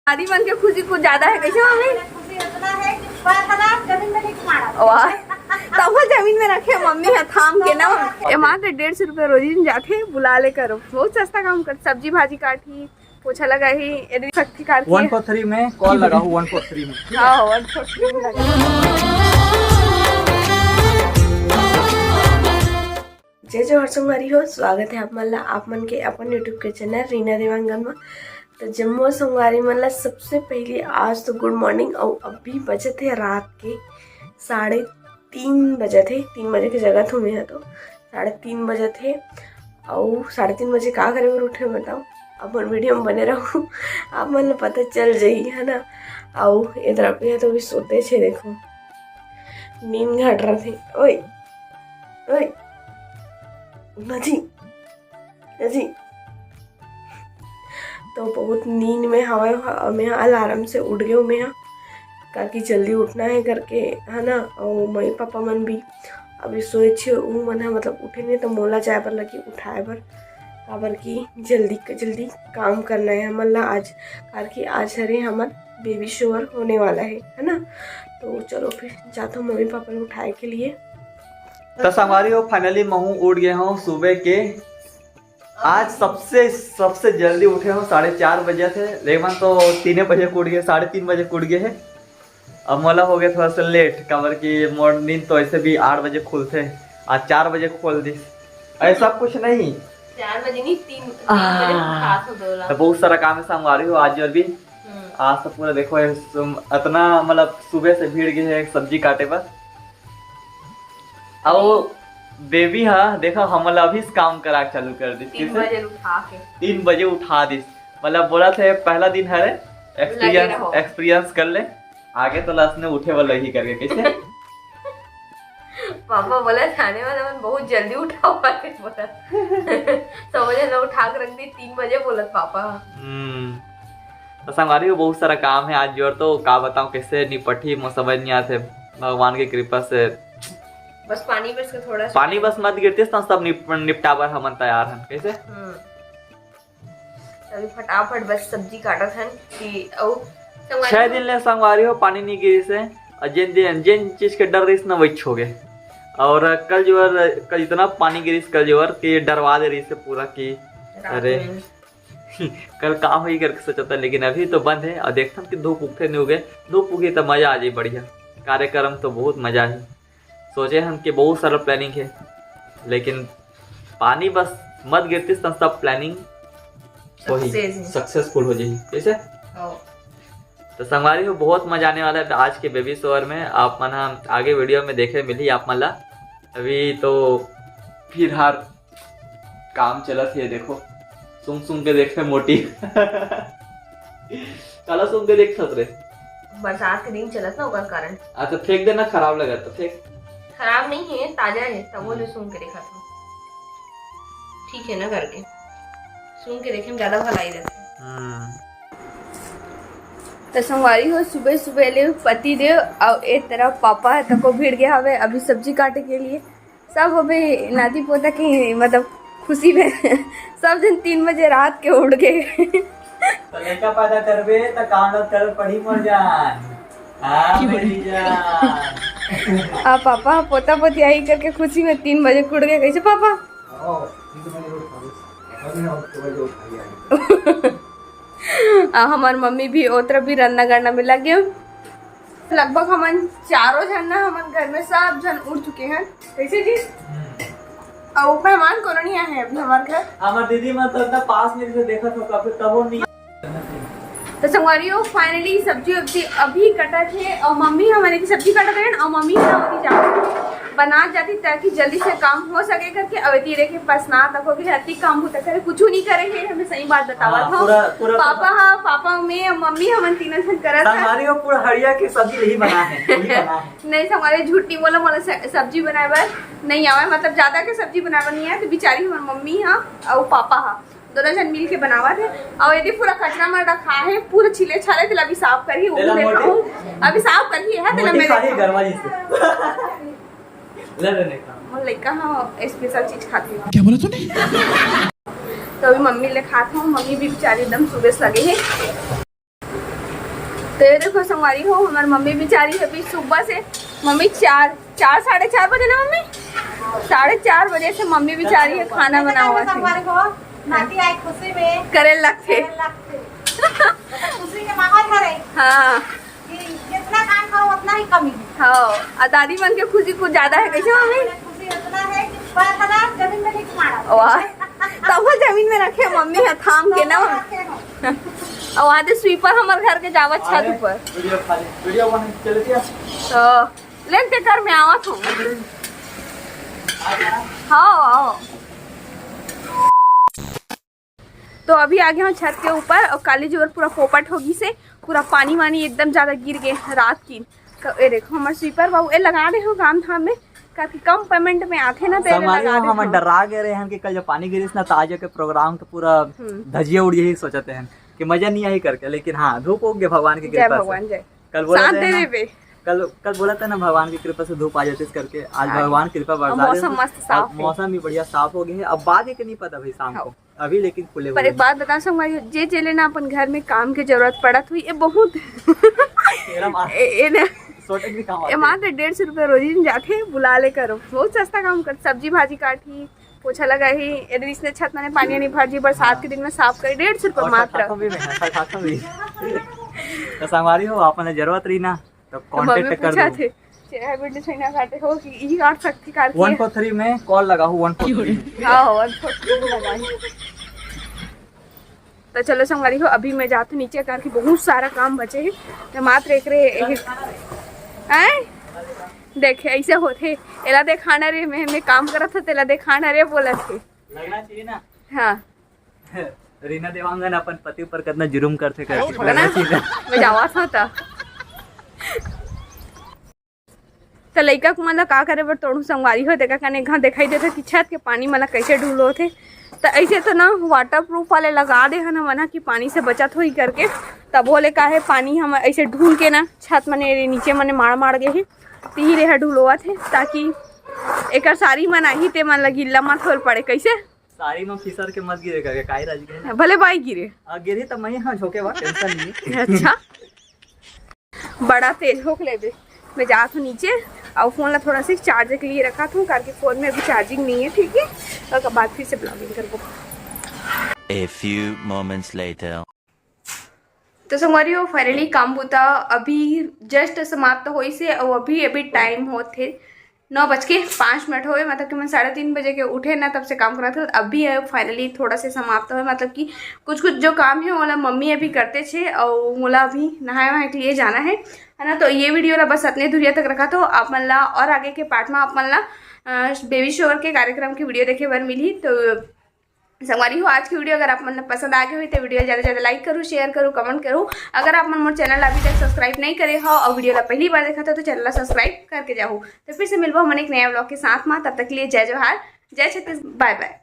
शादी बन के खुशी कुछ ज्यादा है कैसे मम्मी? वाह तब जमीन में रखे मम्मी है थाम के ना। ये मात्र 150 रुपए रोजी जाते बुला ले करो, बहुत सस्ता काम कर। सब्जी भाजी काटी, पोछा लगा ही, सख्ती काटी। 143 में कॉल लगा हूँ 143 में। हाँ 143 में लगा। जय जय हरसंगवारी हो, स्वागत है आप मन के अपन यूट्यूब के चैनल रीना देवांगन में। तो जम्मू संगवारी मन ला सबसे पहले आज तो गुड मॉर्निंग। और अभी बजे थे रात के 3:30 बजे थे। 3 बजे की जगह थू मैं तो 3:30 बजे थे। और 3:30 बजे का करे और उठे बताओ। अब वीडियो में बने रहो, आप मन पता चल जाई है ना। और इधर पे तो भी सोते छे, देखो नींद घट रहा थे। ओए ओए नजी नजी तो बहुत नींद में हवा। मैं अलार्म से उठ गई मैं ताकि जल्दी उठना है करके है ना। और मम्मी पापा मन भी अभी सोए छे मन मतलब उठे नहीं तो मोला जाए पर लगी उठाए पर काबर की जल्दी काम करना है हमन ला आज। कि आज हरे हमार बेबी शोवर होने वाला है ना। तो चलो फिर जाता हूँ मम्मी पापा ने उठाए के लिए। तो संगवारी हो फाइनली मैं उठ गया हूँ सुबह के। आज सबसे जल्दी उठे हूँ 4:30 बजे थे, लेकिन तो 3 बजे उठ गए, 3:30 बजे उठ गए है। अब मोला हो गया थोड़ा सा लेट काबर की मॉर्निंग तो ऐसे भी 8 बजे खुलते, आज 4 बजे खोल दी। ऐसा कुछ नहीं 4 बजे नहीं 3 बजे उठा तो बहुत सारा काम है संगवारी हो आज। और भी आज तो पूरा देखो इतना मतलब सुबह से भीड़ गई है सब्जी काटे पर। और बेबी हाँ देखा हमला अभी काम करा चालू कर दी 3 बजे उठा दी। मतलब बोला थे पहला दिन है एक्सपीरियंस कर ले, आगे तो लास्ट ने उठे वाला ही करके कैसे। पापा बोला थाने वाला मन बहुत जल्दी उठा हुआ है बोला। तो मुझे ना उठा के रख दी 3 बजे बोला पापा। तो संगवारी बहुत सारा काम है आज। और तो का बताऊं कैसे निपटी मुझे समझ नहीं आते, भगवान की कृपा से। बस पानी बस के थोड़ा पानी बस मत गिरते सब निपटावर हम तैयार हैं कैसे। अभी फटाफट बस सब्जी काटत हन कि औ 6 दिन ले संगवारी हो पानी नहीं गिरी से। और जिन चीज के डर रही ना वही छो गए। और कल इतना पानी गिरी कल जोर कि डरवा दे रही से पूरा कि अरे कल काम ही करके सोचा था। लेकिन अभी तो बंद है और देखता कि धूप उगते नहीं उगे। धूप उगी तो मजा आ जाए बढ़िया। कार्यक्रम तो बहुत मजा है। सोचे हम कि बहुत सारा प्लानिंग है, लेकिन पानी बस मत गिरती सब प्लानिंग सक्सेसफुल हो जाए कैसे। तो संगवारी को बहुत मजा आने वाला है आज के बेबी शोवर में। आप मन आगे वीडियो में देखे मिली आप मन ला। अभी तो फिर हर काम चलत है देखो। सुन के देखे मोटी काला सुन के देख सकते बरसात के दिन चलत ना ओकर कारण। अच्छा फेंक देना खराब लगा तो फेंक। खराब नहीं है ताजा है तब वो सुन के देखा था ठीक है ना करके सुन के देखे में ज्यादा भलाई रहता। तो संगवारी हो सुबह सुबह ले पति देव और एक तरफ पापा है तको भीड़ गया हवे अभी सब्जी काटे के लिए। सब अबे नाती पोता की मतलब खुशी में सब जन 3 बजे रात के उठ गए। तो लड़का पैदा करबे त काम कर पड़ी मर जान। मेरी जान पापा पोता पोती आई करके खुशी में 3 बजे उठ गए कैसे पापा। हमार मम्मी भी ओतरा भी रन्ना गन्ना में लगे। लगभग हमन चारों जन हमन घर में सब जन उठ चुके हैं कैसे जी। और मेहमान कोनो नहीं आए हैं अभी हमारे घर। हमार दीदी मतलब पास में से देखा तो काफी तब वो नहीं। तो संगवारियों फाइनली सब्जी अभी कटा थे और मम्मी हमारे की सब्जी काटा थे और मम्मी बना जाती ताकि जल्दी से काम हो सके करके। अवती रे के पास ना तक होगी हती काम होता करे कुछ नहीं करेंगे। हमें सही बात बतावा था पापा में मम्मी हम तीनों जन करत है। संगवारियों पूरा हरिया के सब्जी नहीं बना है नहीं संगवारी झूठ नहीं बोला मोला सब्जी बनाए बर नहीं आवे मतलब ज्यादा के सब्जी बनाए नहीं है। तो बेचारी हमारी मम्मी हाँ और पापा हाँ दोनों जन मिल के बनावा थे। और यदि पूरा कचरा में रखा है पूरा छिले छाले तेल अभी साफ करी अभी साफ करी है तेल मेरे लड़का हाँ स्पेशल चीज खाती है। क्या बोला तूने? तो अभी मम्मी ले खाता हूँ। मम्मी भी बेचारी एकदम सुबह से लगे है तो ये देखो संगवारी हो, हमारी मम्मी बेचारी है अभी सुबह से, मम्मी 4-4:30 बजे ना मम्मी, 4:30 बजे से मम्मी बेचारी है खाना बना हुआ थी। खुशी में करे लगते खुशी के माहौल है। हाँ जितना काम करो उतना ही कमी है। हाँ, और दादी मन के खुशी कुछ ज्यादा है कैसे मम्मी? खुशी उतना है कि 5,000 जमीन में नहीं मारा। वाह, तब वो जमीन में रखे मम्मी है थाम के ना। और वहाँ से स्वीपर हमारे घर के जावा छत ऊपर वीडियो बन चले क्या? तो लेन के घर में आवत हूँ। हाँ आओ। तो अभी आ गए हम छत के ऊपर और काली जोर पूरा पोपट होगी से पूरा पानी वानी एकदम ज्यादा गिर गए रात की। ये देखो हमारे स्वीपर बाबू ए लगा रहे हो काम धाम में काफी कम पेमेंट में आते ना तेरे लगा रहे हम डरा गए रहे हैं कि कल जब पानी गिरी ना ताजे के प्रोग्राम तो पूरा धजिया उड़िए ही सोचते हैं कि मजा नहीं आई करके, लेकिन हाँ धूप हो गया भगवान की जय कृपा भगवान से। जय कल बोला साथ था देवे ना, पे कल बोला था ना भगवान की कृपा से धूप आ जाती है करके, आज भगवान कृपा और बरसा मौसम मस्त साफ है। मौसम भी बढ़िया साफ हो गया है। अब बाद के नहीं पता भाई शाम को अभी, लेकिन खुले पर एक बात बता संगवारी, जे चले ना अपन घर में काम की जरूरत पड़त हुई ये बहुत ये मात्र 150 रुपये रोजी जाते बुला ले करो, बहुत सस्ता काम कर, सब्जी भाजी काटी पोछा लगा ही इसने छत मैंने पानी नहीं भर जी, बरसात के दिन में साफ कर 150 रुपये मात्र। तो संगवारी हो आपने जरूरत रही ना तो कांटेक्ट कर दो। काटे हो कि ई काट सकती काट 143 में कॉल लगा हूँ 143। हाँ 143 लगाई। तो चलो संगवारी हो अभी मैं जाती हूँ नीचे करके, बहुत सारा काम बचे है तो मात्र एक देखे ऐसे होते एला देखाना रे मैं काम करत था तेला देखाना रे बोलत थे लगना चाहिए ना। हाँ रीना देवांगन अपन पति पर कितना जुर्म करते मैं जावा था तो लइका को मतलब का करे बर तोड़ू संगवारी हो देखा कने घा दिखाई देता कि छत के पानी मतलब कैसे ढूलो थे। तो ऐसे तो ना वाटर प्रूफ वाले लगा दे है ना मना कि पानी से बचत हुई करके, तब बोले का है पानी हम ऐसे ढूल के ना छत मने नीचे मने मार गए है ती रहा ढूलोवा थे ताकि एक सारी मन आई ते मन लगी गिल्ला मत होल पड़े कैसे सारी में फिसर के मत गिरे करके काई राज के भले बाई गिरे गिरी तो मैं हां झोके बा टेंशन नहीं। अच्छा बड़ा तेज होक ले बे मैं जा हूँ नीचे और फ़ोन ला थोड़ा सा चार्जर के लिए रखा था करके फ़ोन में अभी चार्जिंग नहीं है, ठीक है और बाद फिर से ब्लॉगिंग कर दो। A few moments later. तो संगवारी हो फाइनली काम होता अभी जस्ट समाप्त हो से और अभी टाइम होते 9:05 हो, मतलब कि मैं 3:30 बजे के उठे ना तब से काम कर रहा था। अभी फाइनली थोड़ा से समाप्त हो, मतलब कि कुछ जो काम है वो मम्मी अभी करते थे और मोला अभी नहाए वहाए के लिए जाना है ना। तो ये वीडियो ला बस अपने दूरिया तक रखा तो आप मन ला और आगे के पार्ट में आप मन ला बेबी शोवर के कार्यक्रम की वीडियो देखे बर मिली। तो संगवारी हो आज की वीडियो अगर आप मतलब पसंद आ गई हुई तो वीडियो ज़्यादा से ज़्यादा लाइक करूँ, शेयर करूँ, कमेंट करूँ। अगर आप मन मोर चैनल अभी तक सब्सक्राइब नहीं करे हो और वीडियो ला पहली बार देखा था तो चैनल सब्सक्राइब करके जाओ। तो फिर से मिलवा हम एक नया ब्लॉग के साथ में, तब तक के लिए जय जोहार, जय छत्तीसगढ़, बाय बाय।